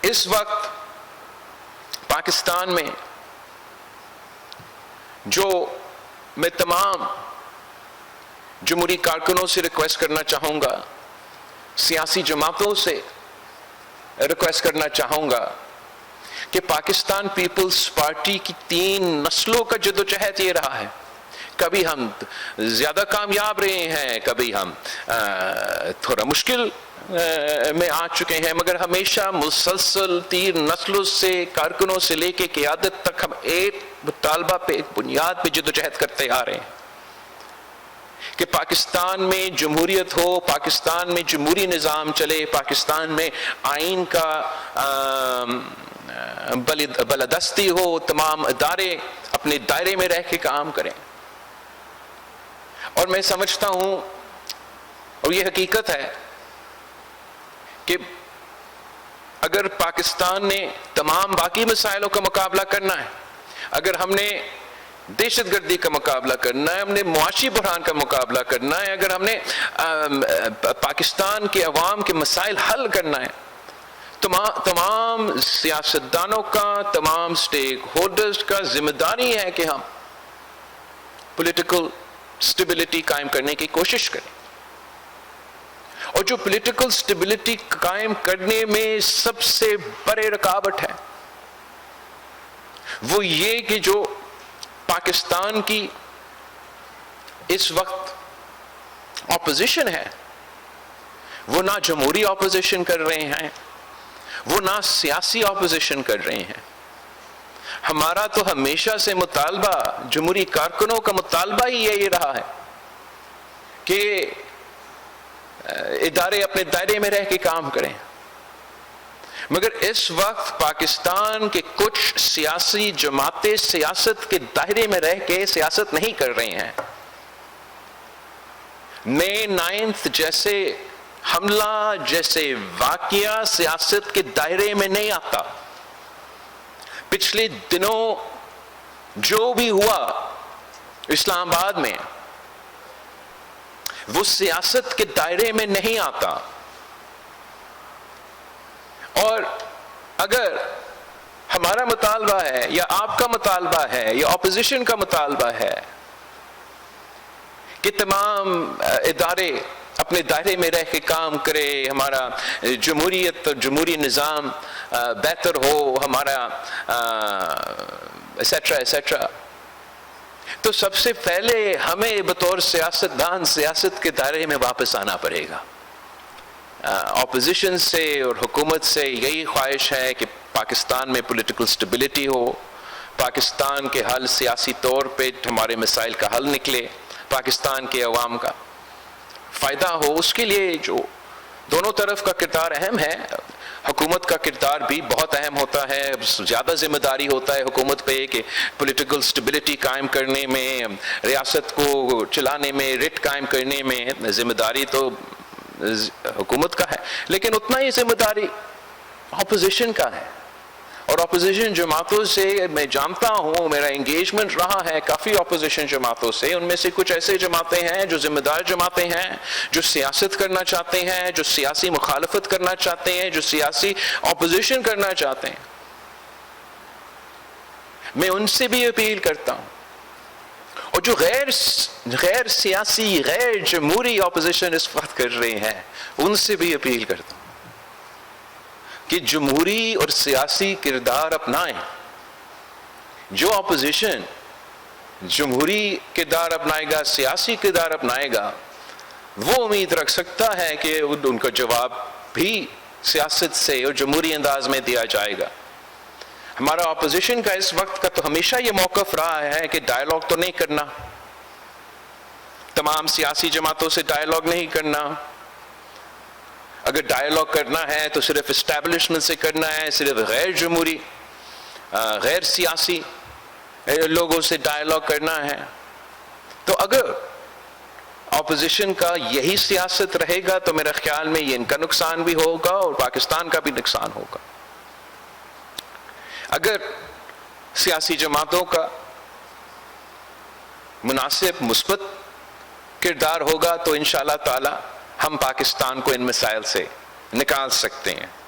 اس وقت پاکستان میں جو میں تمام جمہوری کارکنوں سے ریکویسٹ کرنا چاہوں گا، سیاسی جماعتوں سے ریکویسٹ کرنا چاہوں گا کہ پاکستان پیپلز پارٹی کی 3 نسلوں کا جدوجہد یہ رہا ہے. کبھی ہم زیادہ کامیاب رہے ہیں، کبھی ہم تھوڑا مشکل میں آ چکے ہیں، مگر ہمیشہ مسلسل 3 نسلوں سے، کارکنوں سے لے کے قیادت تک ہم ایک مطالبہ پہ، ایک بنیاد پہ جدوجہد کرتے آ رہے ہیں کہ پاکستان میں جمہوریت ہو، پاکستان میں جمہوری نظام چلے، پاکستان میں آئین کا بالادستی ہو، تمام ادارے اپنے دائرے میں رہ کے کام کریں. اور میں سمجھتا ہوں، اور یہ حقیقت ہے، کہ اگر پاکستان نے تمام باقی مسائلوں کا مقابلہ کرنا ہے، اگر ہم نے دہشت گردی کا مقابلہ کرنا ہے، ہم نے معاشی بحران کا مقابلہ کرنا ہے، اگر ہم نے پاکستان کے عوام کے مسائل حل کرنا ہے، تمام سیاستدانوں کا، تمام سٹیک ہولڈرز کا ذمہ داری ہے کہ ہم پولیٹیکل سٹیبلٹی قائم کرنے کی کوشش کریں. اور جو پولیٹیکل سٹیبلٹی قائم کرنے میں سب سے بڑے رکاوٹ ہے وہ یہ کہ جو پاکستان کی اس وقت اپوزیشن ہے، وہ نہ جمہوری اپوزیشن کر رہے ہیں، وہ نہ سیاسی اپوزیشن کر رہے ہیں. ہمارا تو ہمیشہ سے مطالبہ، جمہوری کارکنوں کا مطالبہ ہی یہی رہا ہے کہ ادارے اپنے دائرے میں رہ کے کام کریں. مگر اس وقت پاکستان کے کچھ سیاسی جماعتیں سیاست کے دائرے میں رہ کے سیاست نہیں کر رہی ہیں. مئی 9 جیسے حملہ، جیسے واقعہ سیاست کے دائرے میں نہیں آتا. پچھلے دنوں جو بھی ہوا اسلام آباد میں، وہ سیاست کے دائرے میں نہیں آتا. اور اگر ہمارا مطالبہ ہے، یا آپ کا مطالبہ ہے، یا اپوزیشن کا مطالبہ ہے کہ تمام ادارے اپنے دائرے میں رہ کے کام کرے، ہمارا جمہوریت اور جمہوری نظام بہتر ہو، ہمارا ایسیٹرا ایسیٹرا، تو سب سے پہلے ہمیں بطور سیاستدان سیاست کے دائرے میں واپس آنا پڑے گا. اپوزیشن سے اور حکومت سے یہی خواہش ہے کہ پاکستان میں پولیٹیکل سٹیبلٹی ہو، پاکستان کے حل سیاسی طور پہ ہمارے مسائل کا حل نکلے، پاکستان کے عوام کا فائدہ ہو. اس کے لیے جو دونوں طرف کا کردار اہم ہے. حکومت کا کردار بھی بہت اہم ہوتا ہے، زیادہ ذمہ داری ہوتا ہے حکومت پہ کہ پولیٹیکل سٹیبلٹی قائم کرنے میں، ریاست کو چلانے میں، ریٹ قائم کرنے میں ذمہ داری تو حکومت کا ہے، لیکن اتنا ہی ذمہ داری اپوزیشن کا ہے. اور اپوزیشن جماعتوں سے میں جانتا ہوں، میرا انگیجمنٹ رہا ہے کافی اپوزیشن جماعتوں سے. ان میں سے کچھ ایسے جماعتیں ہیں جو ذمہ دار جماعتیں ہیں، جو سیاست کرنا چاہتے ہیں، جو سیاسی مخالفت کرنا چاہتے ہیں، جو سیاسی اپوزیشن کرنا چاہتے ہیں. میں ان سے بھی اپیل کرتا ہوں، اور جو غیر سیاسی، غیر جمہوری اپوزیشن اس وقت کر رہے ہیں، ان سے بھی اپیل کرتا ہوں کہ جمہوری اور سیاسی کردار اپنائیں. جو اپوزیشن جمہوری کردار اپنائے گا، سیاسی کردار اپنائے گا، وہ امید رکھ سکتا ہے کہ ان کا جواب بھی سیاست سے اور جمہوری انداز میں دیا جائے گا. ہمارا اپوزیشن کا اس وقت کا تو ہمیشہ یہ موقف رہا ہے کہ ڈائیلاگ تو نہیں کرنا، تمام سیاسی جماعتوں سے ڈائیلاگ نہیں کرنا. اگر ڈائیلاگ کرنا ہے تو صرف اسٹیبلشمنٹ سے کرنا ہے، صرف غیر جمہوری، غیر سیاسی لوگوں سے ڈائیلاگ کرنا ہے. تو اگر اپوزیشن کا یہی سیاست رہے گا تو میرا خیال میں یہ ان کا نقصان بھی ہوگا اور پاکستان کا بھی نقصان ہوگا. اگر سیاسی جماعتوں کا مناسب مثبت کردار ہوگا تو انشاءاللہ تعالی ہم پاکستان کو ان مسائل سے نکال سکتے ہیں.